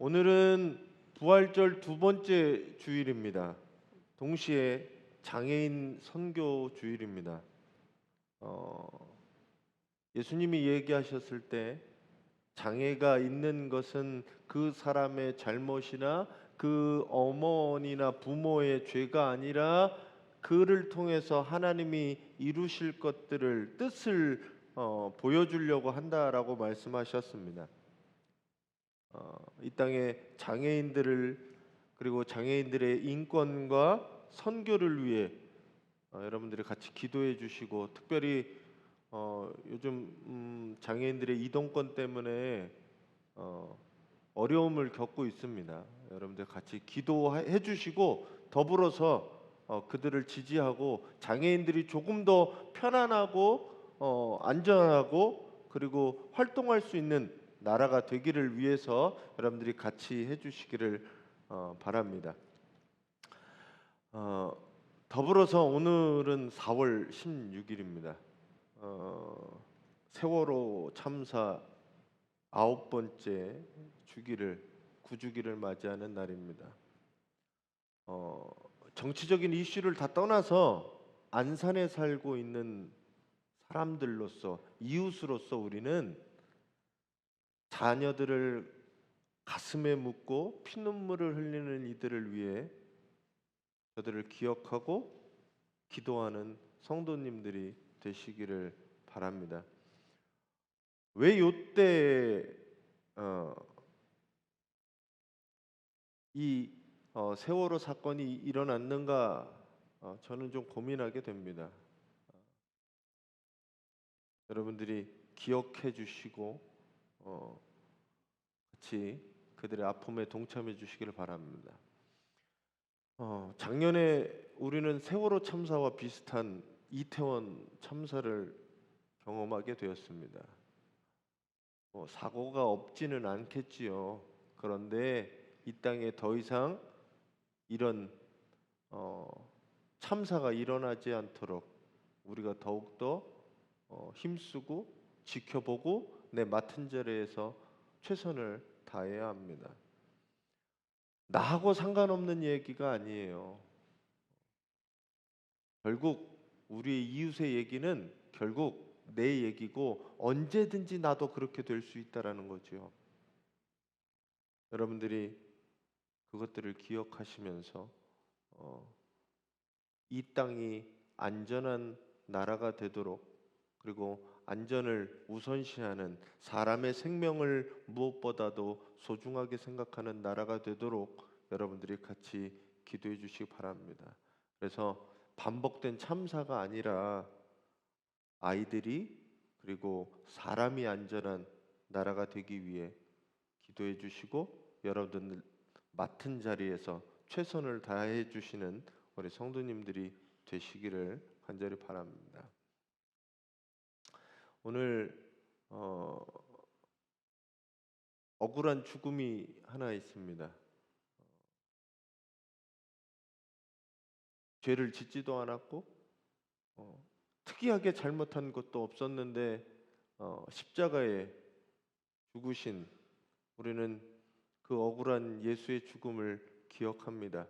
오늘은 부활절 두 번째 주일입니다. 동시에 장애인 선교 주일입니다. 예수님이 얘기하셨을 때 장애가 있는 것은 그 사람의 잘못이나 그 어머니나 부모의 죄가 아니라 그를 통해서 하나님이 이루실 것들을 뜻을 보여주려고 한다라고 말씀하셨습니다. 이 땅에 장애인들을 그리고 장애인들의 인권과 선교를 위해 여러분들이 같이 기도해 주시고, 특별히 요즘 장애인들의 이동권 때문에 어려움을 겪고 있습니다. 여러분들 같이 기도해 주시고, 더불어서 그들을 지지하고 장애인들이 조금 더 편안하고 안전하고 그리고 활동할 수 있는 나라가 되기를 위해서 여러분들이 같이 해주시기를 바랍니다. 더불어서 오늘은 4월 16일입니다. 세월호 참사 9번째 주기를, 구주기를 맞이하는 날입니다. 정치적인 이슈를 다 떠나서 안산에 살고 있는 사람들로서, 이웃으로서 우리는 자녀들을 가슴에 묻고 피눈물을 흘리는 이들을 위해 저들을 기억하고 기도하는 성도님들이 되시기를 바랍니다. 왜 요때 이 세월호 사건이 일어났는가, 저는 좀 고민하게 됩니다. 여러분들이 기억해 주시고 같이 그들의 아픔에 동참해 주시기를 바랍니다. 작년에 우리는 세월호 참사와 비슷한 이태원 참사를 경험하게 되었습니다. 사고가 없지는 않겠지요. 그런데 이 땅에 더 이상 이런 참사가 일어나지 않도록 우리가 더욱더 힘쓰고 지켜보고 내 맡은 자리에서 최선을 다해야 합니다. 나하고 상관없는 얘기가 아니에요. 결국 우리 이웃의 얘기는 결국 내 얘기고, 언제든지 나도 그렇게 될 수 있다라는 거죠. 여러분들이 그것들을 기억하시면서 이 땅이 안전한 나라가 되도록, 그리고 안전을 우선시하는, 사람의 생명을 무엇보다도 소중하게 생각하는 나라가 되도록 여러분들이 같이 기도해 주시기 바랍니다. 그래서 반복된 참사가 아니라 아이들이 그리고 사람이 안전한 나라가 되기 위해 기도해 주시고, 여러분들 맡은 자리에서 최선을 다해 주시는 우리 성도님들이 되시기를 간절히 바랍니다. 오늘 억울한 죽음이 하나 있습니다. 죄를 짓지도 않았고 특이하게 잘못한 것도 없었는데 십자가에 죽으신, 우리는 그 억울한 예수의 죽음을 기억합니다.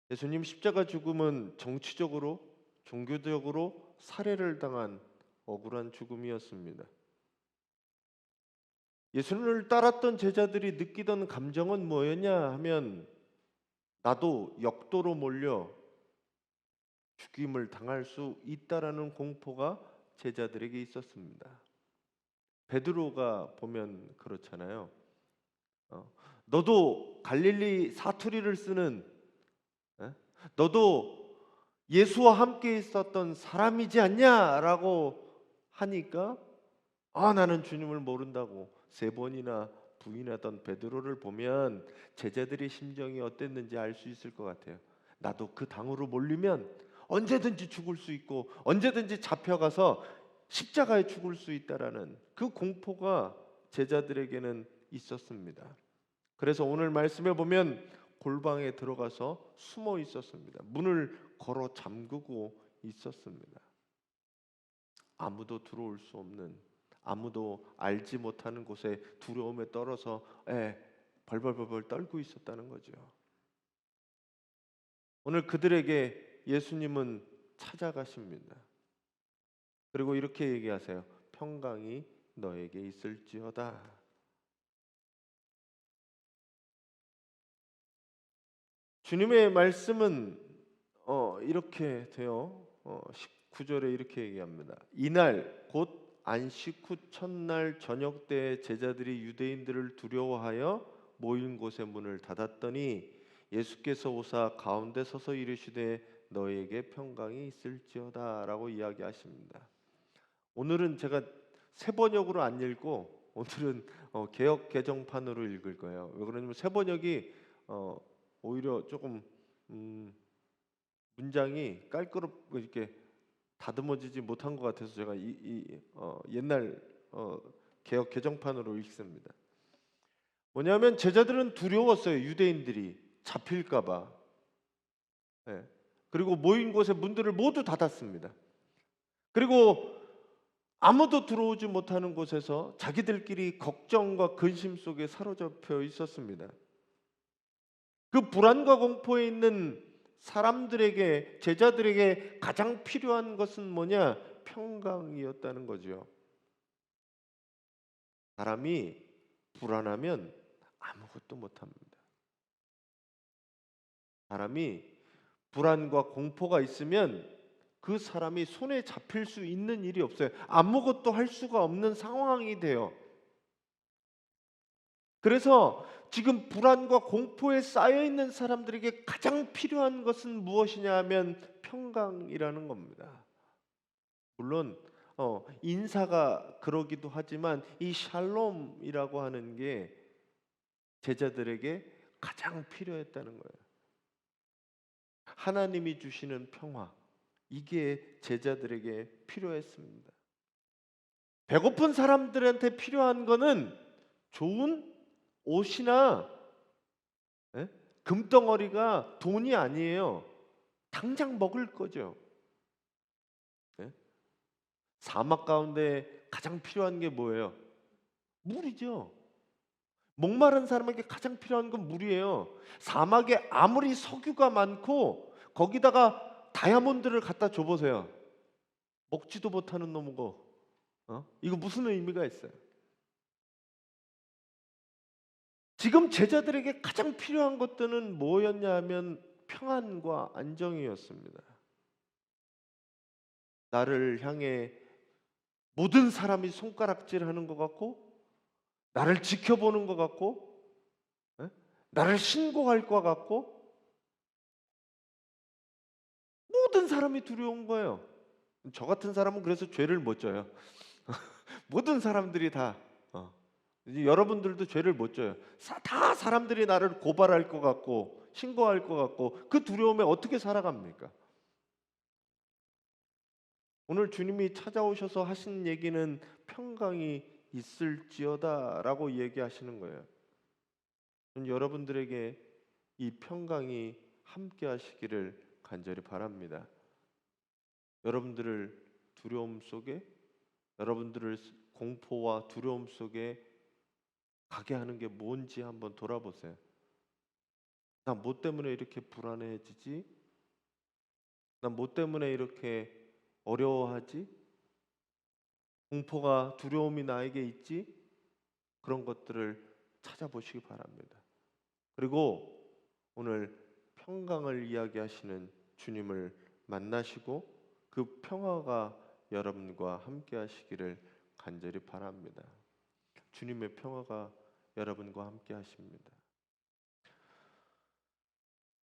예수님 십자가 죽음은 정치적으로, 종교적으로 살해를 당한 억울한 죽음이었습니다. 예수님을 따랐던 제자들이 느끼던 감정은 뭐였냐 하면, 나도 역도로 몰려 죽임을 당할 수 있다라는 공포가 제자들에게 있었습니다. 베드로가 보면 그렇잖아요. 너도 갈릴리 사투리를 쓰는, 너도 예수와 함께 있었던 사람이지 않냐라고 하니까, 나는 주님을 모른다고 3번이나 부인하던 베드로를 보면 제자들의 심정이 어땠는지 알 수 있을 것 같아요. 나도 그 당으로 몰리면 언제든지 죽을 수 있고 언제든지 잡혀가서 십자가에 죽을 수 있다라는 그 공포가 제자들에게는 있었습니다. 그래서 오늘 말씀에 보면 골방에 들어가서 숨어 있었습니다. 문을 걸어 잠그고 있었습니다. 아무도 들어올 수 없는, 아무도 알지 못하는 곳에 두려움에 떨어서 벌벌벌벌 떨고 있었다는 거죠. 오늘 그들에게 예수님은 찾아가십니다. 그리고 이렇게 얘기하세요. 평강이 너에게 있을지어다. 주님의 말씀은 이렇게 돼요. 19절에 이렇게 얘기합니다. 이날 곧 안식 후 첫날 저녁 때 제자들이 유대인들을 두려워하여 모인 곳의 문을 닫았더니 예수께서 오사 가운데 서서 이르시되 너에게 평강이 있을지어다라고 이야기하십니다. 오늘은 제가 세번역으로 안 읽고 오늘은 개역 개정판으로 읽을 거예요. 왜 그러냐면 세번역이 오히려 조금 문장이 깔끔하고 이렇게 다듬어지지 못한 것 같아서 제가 옛날 개역 개정판으로 읽습니다. 뭐냐면 제자들은 두려웠어요. 유대인들이 잡힐까봐. 네. 그리고 모인 곳의 문들을 모두 닫았습니다. 그리고 아무도 들어오지 못하는 곳에서 자기들끼리 걱정과 근심 속에 사로잡혀 있었습니다. 그 불안과 공포에 있는 사람들에게, 제자들에게 가장 필요한 것은 뭐냐? 평강이었다는 거죠. 사람이 불안하면 아무것도 못합니다. 사람이 불안과 공포가 있으면 그 사람이 손에 잡힐 수 있는 일이 없어요. 아무것도 할 수가 없는 상황이 돼요. 그래서 지금 불안과 공포에 쌓여 있는 사람들에게 가장 필요한 것은 무엇이냐 하면 평강이라는 겁니다. 물론 인사가 그러기도 하지만 이 샬롬이라고 하는 게 제자들에게 가장 필요했다는 거예요. 하나님이 주시는 평화, 이게 제자들에게 필요했습니다. 배고픈 사람들한테 필요한 거는 좋은 옷이나 금덩어리가 돈이 아니에요. 당장 먹을 거죠. 사막 가운데 가장 필요한 게 뭐예요? 물이죠. 목마른 사람에게 가장 필요한 건 물이에요. 사막에 아무리 석유가 많고 거기다가 다이아몬드를 갖다 줘보세요. 먹지도 못하는 놈이고 이거 무슨 의미가 있어요? 지금 제자들에게 가장 필요한 것들은 뭐였냐 하면 평안과 안정이었습니다. 나를 향해 모든 사람이 손가락질하는 것 같고 나를 지켜보는 것 같고 나를 신고할 것 같고 모든 사람이 두려운 거예요. 저 같은 사람은 그래서 죄를 못 져요. 모든 사람들이 다 이제 여러분들도 죄를 못 져요. 다 사람들이 나를 고발할 것 같고 신고할 것 같고 그 두려움에 어떻게 살아갑니까? 오늘 주님이 찾아오셔서 하신 얘기는 평강이 있을지어다라고 얘기하시는 거예요. 여러분들에게 이 평강이 함께 하시기를 간절히 바랍니다. 여러분들을 두려움 속에, 여러분들을 공포와 두려움 속에 가게 하는 게 뭔지 한번 돌아보세요. 나 뭐 때문에 이렇게 불안해지지? 나 뭐 때문에 이렇게 어려워하지? 공포가 두려움이 나에게 있지? 그런 것들을 찾아보시기 바랍니다. 그리고 오늘 평강을 이야기하시는 주님을 만나시고 그 평화가 여러분과 함께 하시기를 간절히 바랍니다. 주님의 평화가 여러분과 함께 하십니다.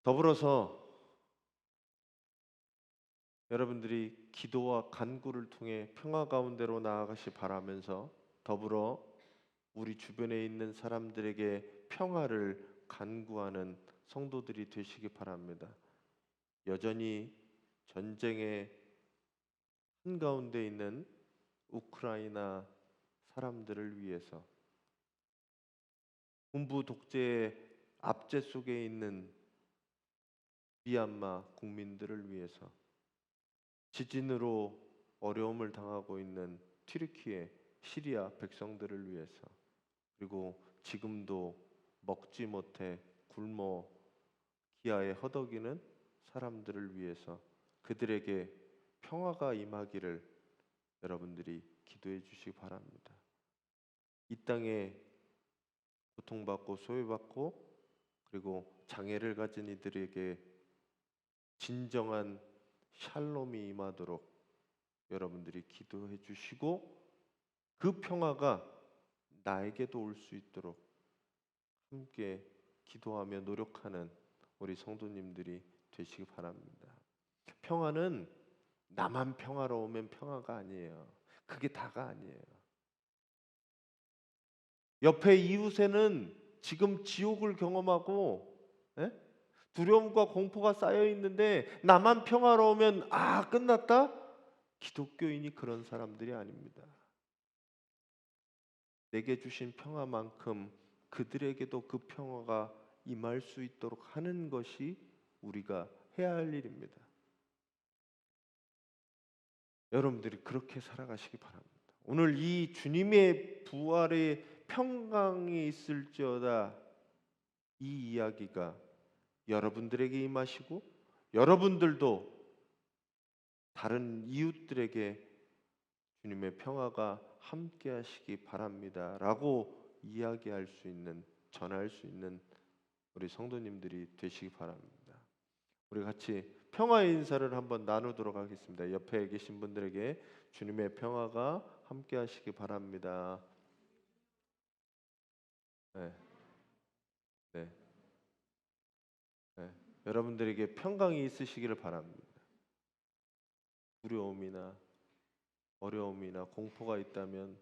더불어서 여러분들이 기도와 간구를 통해 평화 가운데로 나아가시 바라면서 더불어 우리 주변에 있는 사람들에게 평화를 간구하는 성도들이 되시기 바랍니다. 여전히 전쟁의 한가운데 있는 우크라이나 사람들을 위해서, 군부 독재의 압제 속에 있는 미얀마 국민들을 위해서, 지진으로 어려움을 당하고 있는 튀르키예, 시리아 백성들을 위해서, 그리고 지금도 먹지 못해 굶어 기아에 허덕이는 사람들을 위해서 그들에게 평화가 임하기를 여러분들이 기도해 주시기 바랍니다. 이 땅에 고통받고 소외받고 그리고 장애를 가진 이들에게 진정한 샬롬이 임하도록 여러분들이 기도해 주시고 그 평화가 나에게도 올 수 있도록 함께 기도하며 노력하는 우리 성도님들이 되시기 바랍니다. 평화는 나만 평화로우면 평화가 아니에요. 그게 다가 아니에요. 옆에 이웃에는 지금 지옥을 경험하고 두려움과 공포가 쌓여 있는데 나만 평화로우면 끝났다? 기독교인이 그런 사람들이 아닙니다. 내게 주신 평화만큼 그들에게도 그 평화가 임할 수 있도록 하는 것이 우리가 해야 할 일입니다. 여러분들이 그렇게 살아가시기 바랍니다. 오늘 이 주님의 부활의 평강이 있을지어다 이 이야기가 여러분들에게 임하시고 여러분들도 다른 이웃들에게 주님의 평화가 함께 하시기 바랍니다 라고 이야기할 수 있는, 전할 수 있는 우리 성도님들이 되시기 바랍니다. 우리 같이 평화의 인사를 한번 나누도록 하겠습니다. 옆에 계신 분들에게 주님의 평화가 함께 하시기 바랍니다. 네, 네, 네. 여러분들에게 평강이 있으시기를 바랍니다. 두려움이나 어려움이나 공포가 있다면,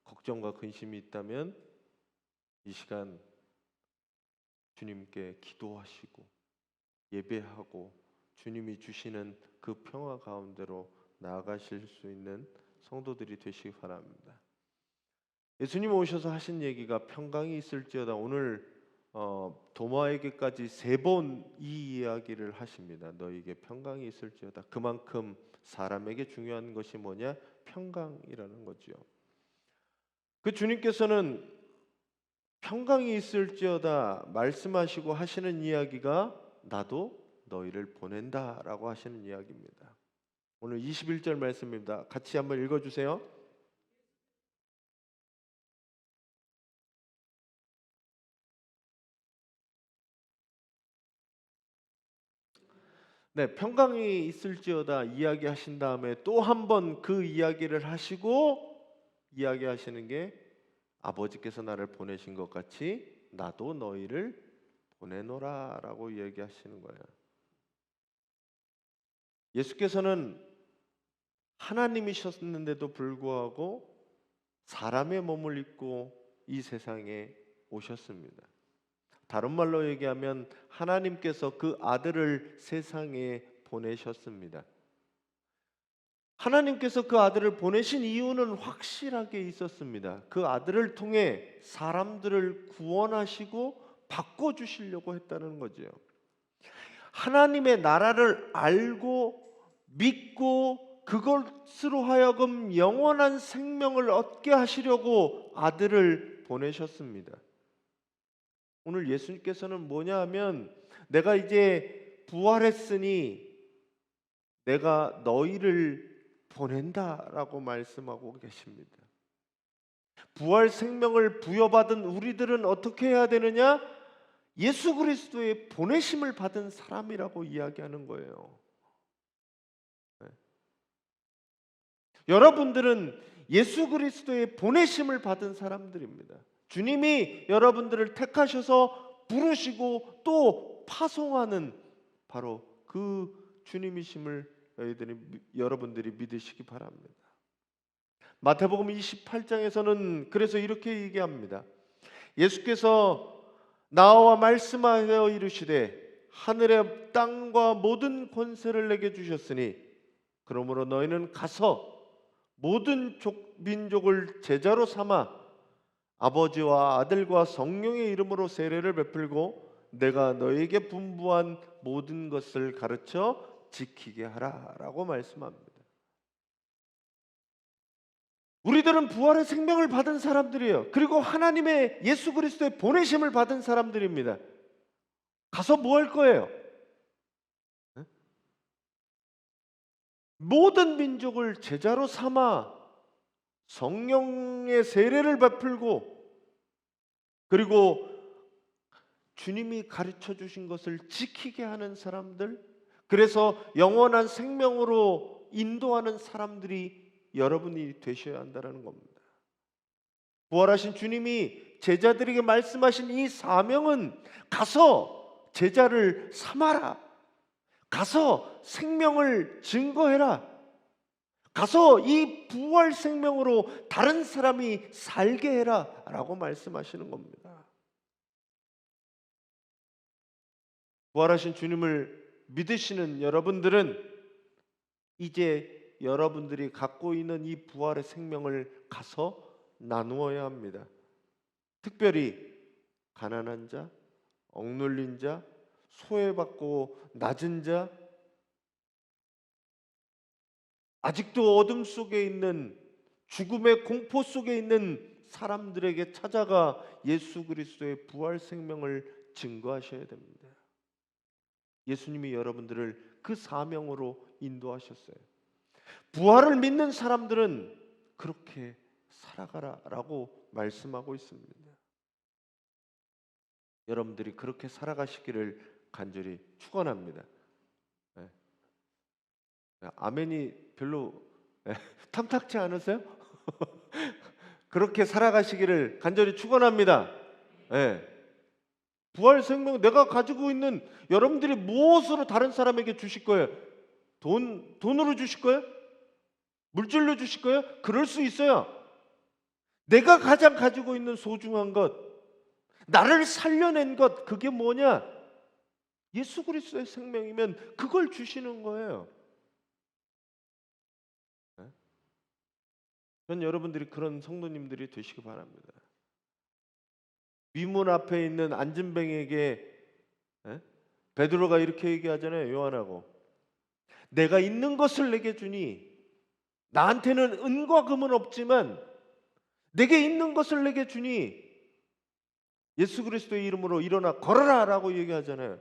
걱정과 근심이 있다면 이 시간 주님께 기도하시고 예배하고 주님이 주시는 그 평화 가운데로 나아가실 수 있는 성도들이 되시기 바랍니다. 예수님 오셔서 하신 얘기가 평강이 있을지어다. 오늘 도마에게까지 3번 이 이야기를 하십니다. 너에게 평강이 있을지어다. 그만큼 사람에게 중요한 것이 뭐냐? 평강이라는 거죠. 그 주님께서는 평강이 있을지어다 말씀하시고 하시는 이야기가 나도 너희를 보낸다라고 하시는 이야기입니다. 오늘 21절 말씀입니다. 같이 한번 읽어주세요. 네, 평강이 있을지어다 이야기하신 다음에 또 한 번 그 이야기를 하시고 이야기하시는 게 아버지께서 나를 보내신 것 같이 나도 너희를 보내노라 라고 이야기하시는 거예요. 예수께서는 하나님이셨는데도 불구하고 사람의 몸을 입고 이 세상에 오셨습니다. 다른 말로 얘기하면 하나님께서 그 아들을 세상에 보내셨습니다. 하나님께서 그 아들을 보내신 이유는 확실하게 있었습니다. 그 아들을 통해 사람들을 구원하시고 바꿔주시려고 했다는 거죠. 하나님의 나라를 알고 믿고 그것으로 하여금 영원한 생명을 얻게 하시려고 아들을 보내셨습니다. 오늘 예수님께서는 뭐냐 하면 내가 이제 부활했으니 내가 너희를 보낸다라고 말씀하고 계십니다. 부활 생명을 부여받은 우리들은 어떻게 해야 되느냐? 예수 그리스도의 보내심을 받은 사람이라고 이야기하는 거예요. 네. 여러분들은 예수 그리스도의 보내심을 받은 사람들입니다. 주님이 여러분들을 택하셔서 부르시고 또 파송하는 바로 그 주님이심을 여러분들이 믿으시기 바랍니다. 마태복음 28장에서는 그래서 이렇게 얘기합니다. 예수께서 나와 말씀하여 이르시되 하늘의 땅과 모든 권세를 내게 주셨으니 그러므로 너희는 가서 모든 민족을 제자로 삼아 아버지와 아들과 성령의 이름으로 세례를 베풀고 내가 너희에게 분부한 모든 것을 가르쳐 지키게 하라라고 말씀합니다. 우리들은 부활의 생명을 받은 사람들이에요. 그리고 하나님의 예수 그리스도의 보내심을 받은 사람들입니다. 가서 뭐 할 거예요? 모든 민족을 제자로 삼아 성령의 세례를 베풀고, 그리고 주님이 가르쳐 주신 것을 지키게 하는 사람들, 그래서 영원한 생명으로 인도하는 사람들이 여러분이 되셔야 한다는 겁니다. 부활하신 주님이 제자들에게 말씀하신 이 사명은 가서 제자를 삼아라, 가서 생명을 증거해라, 가서 이 부활 생명으로 다른 사람이 살게 해라 라고 말씀하시는 겁니다. 부활하신 주님을 믿으시는 여러분들은 이제 여러분들이 갖고 있는 이 부활의 생명을 가서 나누어야 합니다. 특별히 가난한 자, 억눌린 자, 소외받고 낮은 자, 아직도 어둠 속에 있는, 죽음의 공포 속에 있는 사람들에게 찾아가 예수 그리스도의 부활 생명을 증거하셔야 됩니다. 예수님이 여러분들을 그 사명으로 인도하셨어요. 부활을 믿는 사람들은 그렇게 살아가라라고 말씀하고 있습니다. 여러분들이 그렇게 살아가시기를 간절히 축원합니다. 네. 아멘이 별로 탐탁치 않으세요? 그렇게 살아가시기를 간절히 축원합니다. 네. 부활 생명, 내가 가지고 있는, 여러분들이 무엇으로 다른 사람에게 주실 거예요? 돈으로 주실 거예요? 물질로 주실 거예요? 그럴 수 있어요. 내가 가장 가지고 있는 소중한 것, 나를 살려낸 것, 그게 뭐냐? 예수 그리스도의 생명이면 그걸 주시는 거예요. 전 여러분들이 그런 성도님들이 되시기 바랍니다. 위문 앞에 있는 안진뱅에게 베드로가 이렇게 얘기하잖아요. 요한하고, 내가 있는 것을 내게 주니, 나한테는 은과 금은 없지만 내게 있는 것을 내게 주니 예수 그리스도의 이름으로 일어나 걸어라 라고 얘기하잖아요.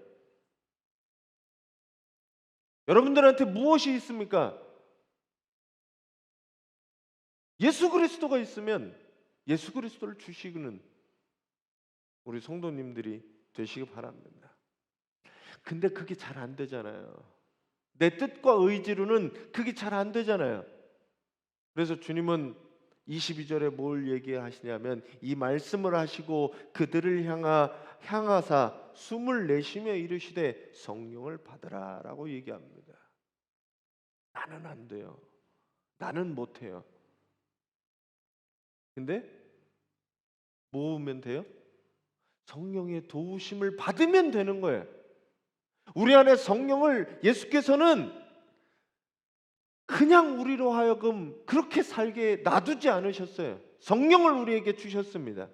여러분들한테 무엇이 있습니까? 예수 그리스도가 있으면 예수 그리스도를 주시는 우리 성도님들이 되시기 바랍니다. 근데 그게 잘 안 되잖아요. 내 뜻과 의지로는 그게 잘 안 되잖아요. 그래서 주님은 22절에 뭘 얘기하시냐면, 이 말씀을 하시고 그들을 향하사 숨을 내쉬며 이르시되 성령을 받으라 라고 얘기합니다. 나는 안 돼요. 나는 못해요. 근데 모으면 돼요? 성령의 도우심을 받으면 되는 거예요. 우리 안에 성령을 예수께서는 그냥 우리로 하여금 그렇게 살게 놔두지 않으셨어요. 성령을 우리에게 주셨습니다.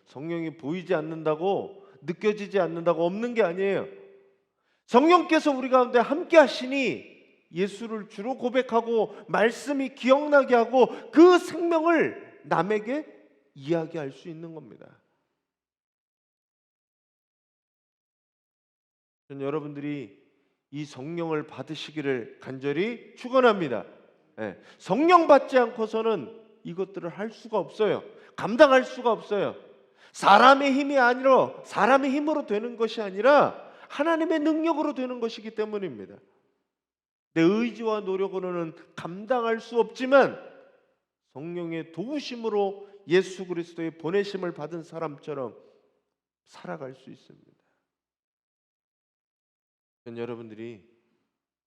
성령이 보이지 않는다고, 느껴지지 않는다고 없는 게 아니에요. 성령께서 우리 가운데 함께 하시니 예수를 주로 고백하고 말씀이 기억나게 하고 그 생명을 남에게 이야기할 수 있는 겁니다. 저는 여러분들이 이 성령을 받으시기를 간절히 축원합니다. 성령 받지 않고서는 이것들을 할 수가 없어요. 감당할 수가 없어요. 사람의 힘이 아니라, 사람의 힘으로 되는 것이 아니라 하나님의 능력으로 되는 것이기 때문입니다. 내 의지와 노력으로는 감당할 수 없지만 성령의 도우심으로 예수 그리스도의 보내심을 받은 사람처럼 살아갈 수 있습니다. 전 여러분들이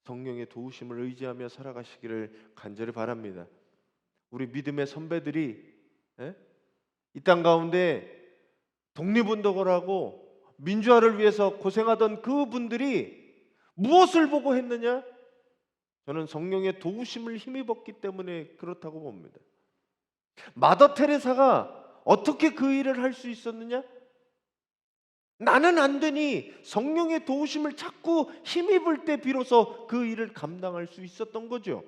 성령의 도우심을 의지하며 살아가시기를 간절히 바랍니다. 우리 믿음의 선배들이 이 땅 가운데 독립운동을 하고 민주화를 위해서 고생하던 그분들이 무엇을 보고 했느냐? 저는 성령의 도우심을 힘입었기 때문에 그렇다고 봅니다. 마더 테레사가 어떻게 그 일을 할 수 있었느냐? 나는 안 되니 성령의 도우심을 자꾸 힘입을 때 비로소 그 일을 감당할 수 있었던 거죠.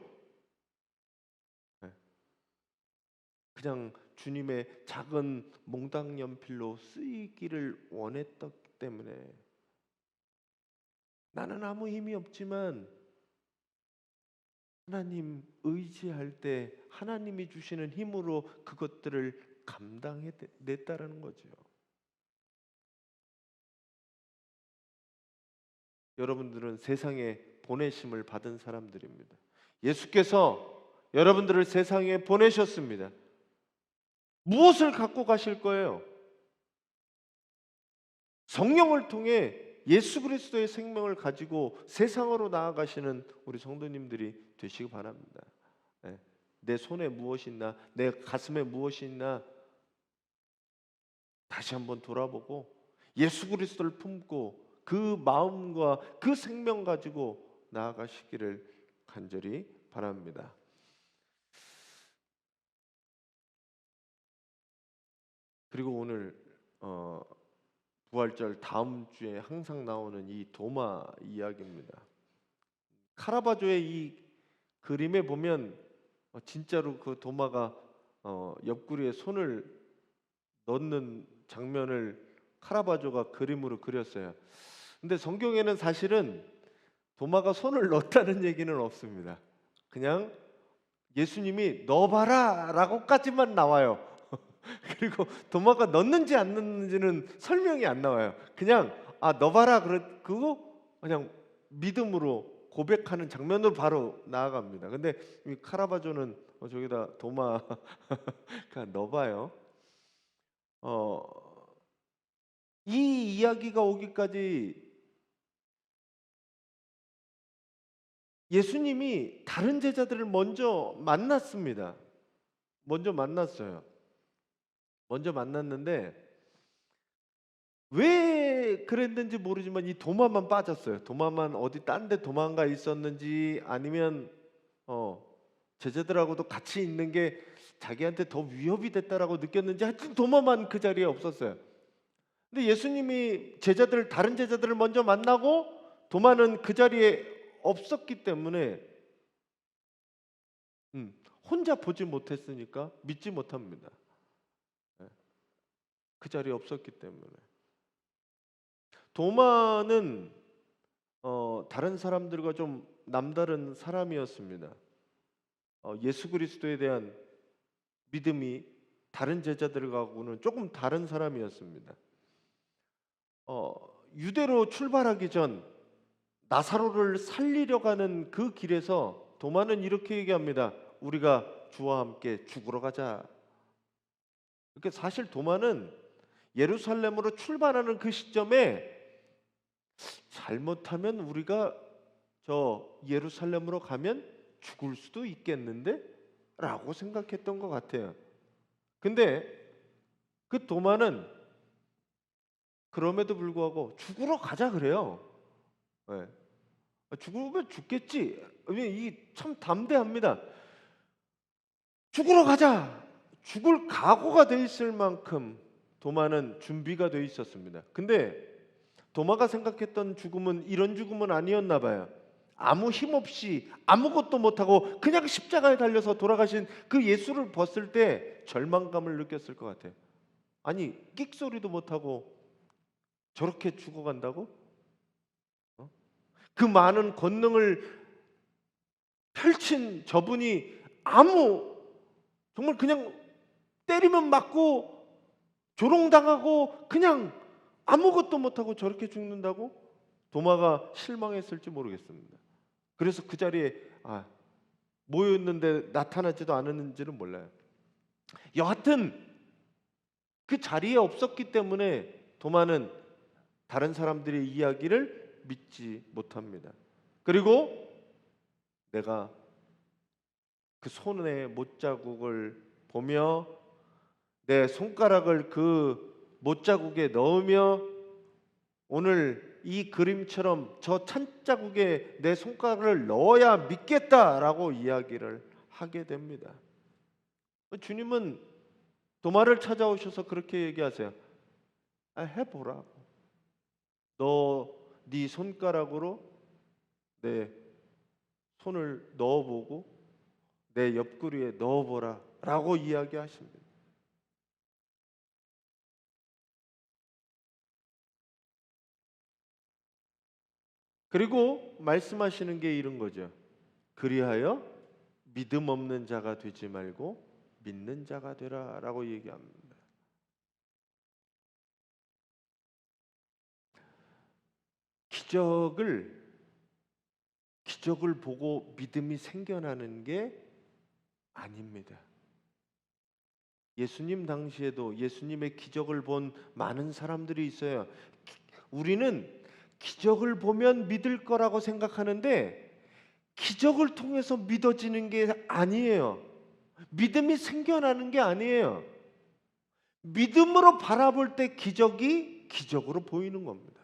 그냥 주님의 작은 몽당 연필로 쓰이기를 원했기 때문에 나는 아무 힘이 없지만 하나님 의지할 때 하나님이 주시는 힘으로 그것들을 감당해냈다라는 거죠. 여러분들은 세상에 보내심을 받은 사람들입니다. 예수께서 여러분들을 세상에 보내셨습니다. 무엇을 갖고 가실 거예요? 성령을 통해 예수 그리스도의 생명을 가지고 세상으로 나아가시는 우리 성도님들이 되시기 바랍니다. 예. 내 손에 무엇이 있나, 내 가슴에 무엇이 있나 다시 한번 돌아보고 예수 그리스도를 품고 그 마음과 그 생명 가지고 나아가시기를 간절히 바랍니다. 그리고 오늘 부활절 다음 주에 항상 나오는 이 도마 이야기입니다. 카라바조의 이 그림에 보면 진짜로 그 도마가 옆구리에 손을 넣는 장면을 카라바조가 그림으로 그렸어요. 근데 성경에는 사실은 도마가 손을 넣었다는 얘기는 없습니다. 그냥 예수님이 넣어봐라 라고까지만 나와요. 그리고 도마가 넣는지 안 넣는지는 설명이 안 나와요. 그냥 넣어봐라 그거 그냥 믿음으로 고백하는 장면으로 바로 나아갑니다. 근데 이 카라바조는 저기다 도마 그냥 넣어봐요. 이 이야기가 오기까지 예수님이 다른 제자들을 먼저 만났습니다. 먼저 만났어요. 먼저 만났는데 왜 그랬는지 모르지만 이 도마만 빠졌어요. 도마만 어디 딴 데 도망가 있었는지 아니면 제자들하고도 같이 있는 게 자기한테 더 위협이 됐다라고 느꼈는지 하여튼 도마만 그 자리에 없었어요. 근데 예수님이 다른 제자들을 먼저 만나고 도마는 그 자리에 없었기 때문에 혼자 보지 못했으니까 믿지 못합니다. 그 자리에 없었기 때문에. 도마는 다른 사람들과 좀 남다른 사람이었습니다. 예수 그리스도에 대한 믿음이 다른 제자들과는 조금 다른 사람이었습니다. 유대로 출발하기 전 나사로를 살리려 가는 그 길에서 도마는 이렇게 얘기합니다. 우리가 주와 함께 죽으러 가자. 그러니까 사실 도마는 예루살렘으로 출발하는 그 시점에 잘못하면 우리가 저 예루살렘으로 가면 죽을 수도 있겠는데? 라고 생각했던 것 같아요. 근데 그 도마는 그럼에도 불구하고 죽으러 가자 그래요. 네. 죽으면 죽겠지. 이 참 담대합니다. 죽으러 가자. 죽을 각오가 돼 있을 만큼 도마는 준비가 돼 있었습니다. 근데 도마가 생각했던 죽음은 이런 죽음은 아니었나 봐요. 아무 힘 없이 아무것도 못하고 그냥 십자가에 달려서 돌아가신 그 예수를 봤을 때 절망감을 느꼈을 것 같아요. 아니 끽소리도 못하고 저렇게 죽어간다고? 그 많은 권능을 펼친 저분이 정말 그냥 때리면 맞고 조롱당하고 그냥 아무것도 못하고 저렇게 죽는다고? 도마가 실망했을지 모르겠습니다. 그래서 그 자리에 모였는데 나타나지도 않았는지는 몰라요. 여하튼 그 자리에 없었기 때문에 도마는 다른 사람들의 이야기를 믿지 못합니다. 그리고 내가 그 손의 못자국을 보며 내 손가락을 그 못자국에 넣으며 오늘 이 그림처럼 저 찬자국에 내 손가락을 넣어야 믿겠다라고 이야기를 하게 됩니다. 주님은 도마를 찾아오셔서 그렇게 얘기하세요. 해보라고. 네 손가락으로 내 손을 넣어보고 내 옆구리에 넣어보라 라고 이야기하십니다. 그리고 말씀하시는 게 이런 거죠. 그리하여 믿음 없는 자가 되지 말고 믿는 자가 되라 라고 얘기합니다. 기적을 보고 믿음이 생겨나는 게 아닙니다. 예수님 당시에도 예수님의 기적을 본 많은 사람들이 있어요. 우리는 기적을 보면 믿을 거라고 생각하는데 기적을 통해서 믿어지는 게 아니에요. 믿음이 생겨나는 게 아니에요. 믿음으로 바라볼 때 기적이 기적으로 보이는 겁니다.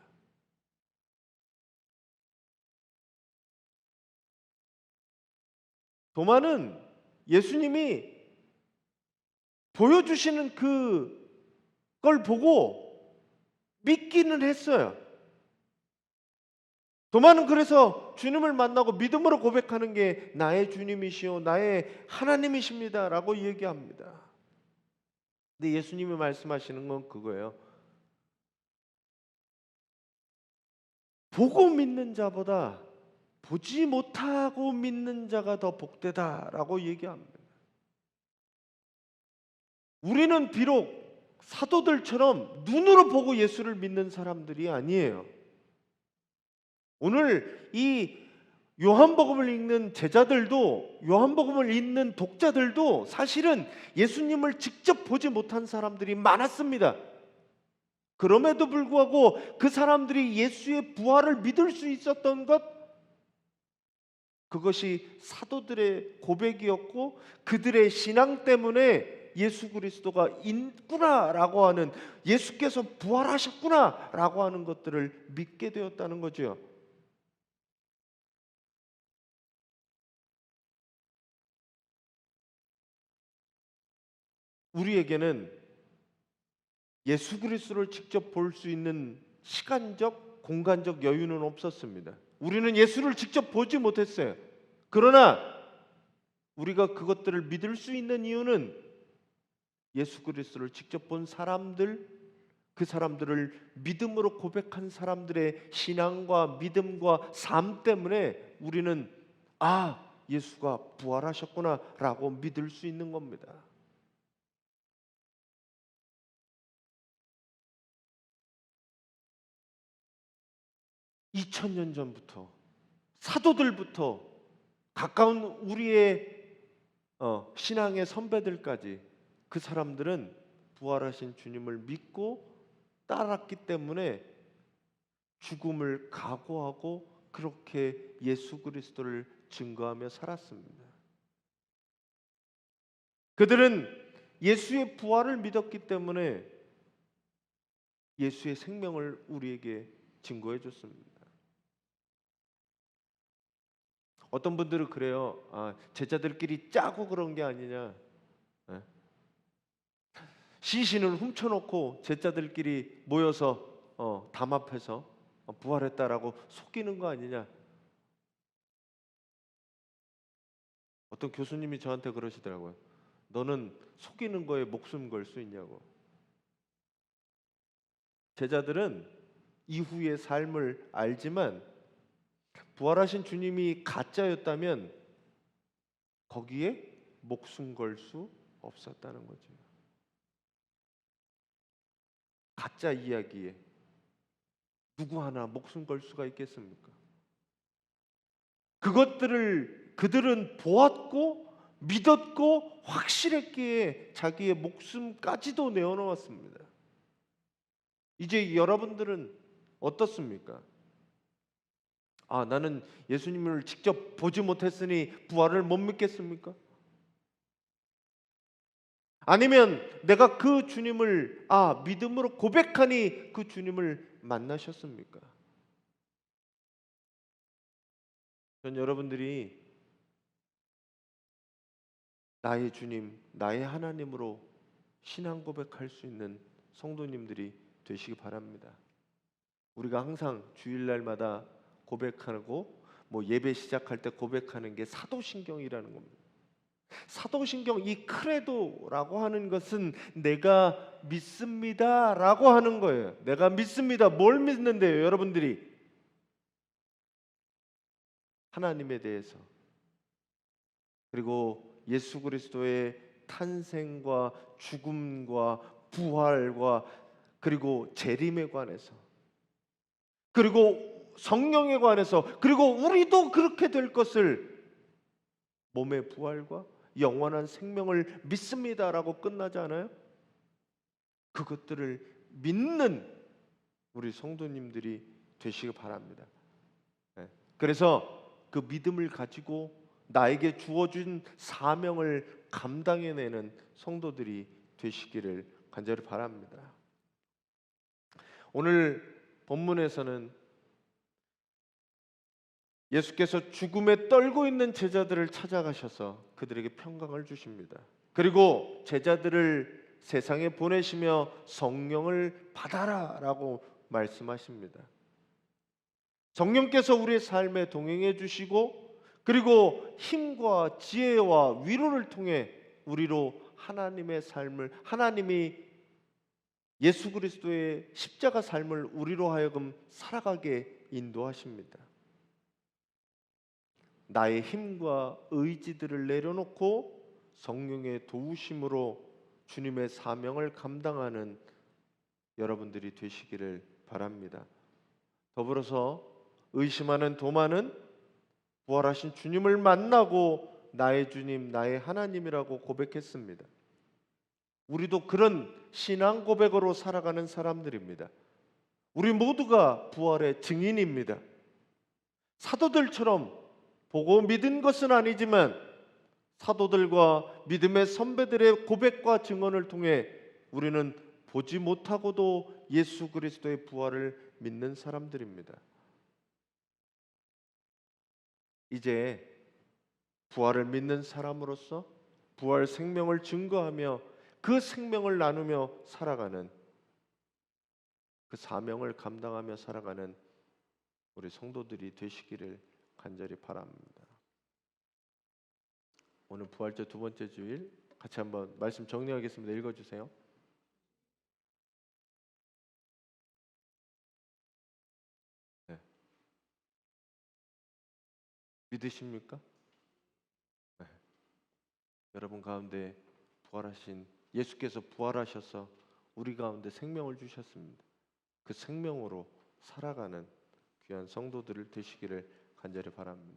도마는 예수님이 보여주시는 그걸 보고 믿기는 했어요. 도마는 그래서 주님을 만나고 믿음으로 고백하는 게 나의 주님이시오 나의 하나님이십니다 라고 얘기합니다. 근데 예수님이 말씀하시는 건 그거예요. 보고 믿는 자보다 보지 못하고 믿는 자가 더 복되다라고 얘기합니다. 우리는 비록 사도들처럼 눈으로 보고 예수를 믿는 사람들이 아니에요. 오늘 이 요한복음을 읽는 제자들도, 요한복음을 읽는 독자들도 사실은 예수님을 직접 보지 못한 사람들이 많았습니다. 그럼에도 불구하고 그 사람들이 예수의 부활을 믿을 수 있었던 것, 그것이 사도들의 고백이었고 그들의 신앙 때문에 예수 그리스도가 있구나라고 하는, 예수께서 부활하셨구나라고 하는 것들을 믿게 되었다는 거죠. 우리에게는 예수 그리스도를 직접 볼 수 있는 시간적, 공간적 여유는 없었습니다. 우리는 예수를 직접 보지 못했어요. 그러나 우리가 그것들을 믿을 수 있는 이유는 예수 그리스도를 직접 본 사람들, 그 사람들을 믿음으로 고백한 사람들의 신앙과 믿음과 삶 때문에 우리는 예수가 부활하셨구나라고 믿을 수 있는 겁니다. 2000년 전부터 사도들부터 가까운 우리의 신앙의 선배들까지 그 사람들은 부활하신 주님을 믿고 따랐기 때문에 죽음을 각오하고 그렇게 예수 그리스도를 증거하며 살았습니다. 그들은 예수의 부활을 믿었기 때문에 예수의 생명을 우리에게 증거해 줬습니다. 어떤 분들은 그래요. 제자들끼리 짜고 그런 게 아니냐. 예? 시신을 훔쳐놓고 제자들끼리 모여서 담합해서 부활했다라고 속이는 거 아니냐. 어떤 교수님이 저한테 그러시더라고요. 너는 속이는 거에 목숨 걸 수 있냐고. 제자들은 이후의 삶을 알지만 부활하신 주님이 가짜였다면 거기에 목숨 걸 수 없었다는 거죠. 가짜 이야기에 누구 하나 목숨 걸 수가 있겠습니까? 그것들을 그들은 보았고 믿었고 확실했기에 자기의 목숨까지도 내어놓았습니다. 이제 여러분들은 어떻습니까? 나는 예수님을 직접 보지 못했으니 부활을 못 믿겠습니까? 아니면 내가 그 주님을 믿음으로 고백하니 그 주님을 만나셨습니까? 전 여러분들이 나의 주님, 나의 하나님으로 신앙 고백할 수 있는 성도님들이 되시기 바랍니다. 우리가 항상 주일날마다 고백하고 예배 시작할 때 고백하는 게 사도신경이라는 겁니다. 사도신경 이 크레도라고 하는 것은 내가 믿습니다라고 하는 거예요. 내가 믿습니다. 뭘 믿는데요, 여러분들이? 하나님에 대해서. 그리고 예수 그리스도의 탄생과 죽음과 부활과 그리고 재림에 관해서, 그리고 성령에 관해서, 그리고 우리도 그렇게 될 것을, 몸의 부활과 영원한 생명을 믿습니다라고 끝나지 않아요? 그것들을 믿는 우리 성도님들이 되시기 바랍니다. 네. 그래서 그 믿음을 가지고 나에게 주어진 사명을 감당해내는 성도들이 되시기를 간절히 바랍니다. 오늘 본문에서는 예수께서 죽음에 떨고 있는 제자들을 찾아가셔서 그들에게 평강을 주십니다. 그리고 제자들을 세상에 보내시며 성령을 받아라라고 말씀하십니다. 성령께서 우리의 삶에 동행해 주시고, 그리고 힘과 지혜와 위로를 통해 우리로 하나님의 삶을, 하나님이 예수 그리스도의 십자가 삶을 우리로 하여금 살아가게 인도하십니다. 나의 힘과 의지들을 내려놓고 성령의 도우심으로 주님의 사명을 감당하는 여러분들이 되시기를 바랍니다. 더불어서 의심하는 도마는 부활하신 주님을 만나고 나의 주님, 나의 하나님이라고 고백했습니다. 우리도 그런 신앙 고백으로 살아가는 사람들입니다. 우리 모두가 부활의 증인입니다. 사도들처럼 보고 믿은 것은 아니지만 사도들과 믿음의 선배들의 고백과 증언을 통해 우리는 보지 못하고도 예수 그리스도의 부활을 믿는 사람들입니다. 이제 부활을 믿는 사람으로서 부활 생명을 증거하며 그 생명을 나누며 살아가는, 그 사명을 감당하며 살아가는 우리 성도들이 되시기를 간절히 바랍니다. 오늘 부활절 두 번째 주일 같이 한번 말씀 정리하겠습니다. 읽어주세요. 네. 믿으십니까? 네. 여러분 가운데 부활하신 예수께서 부활하셔서 우리 가운데 생명을 주셨습니다. 그 생명으로 살아가는 귀한 성도들을 되시기를 간절히 바랍니다.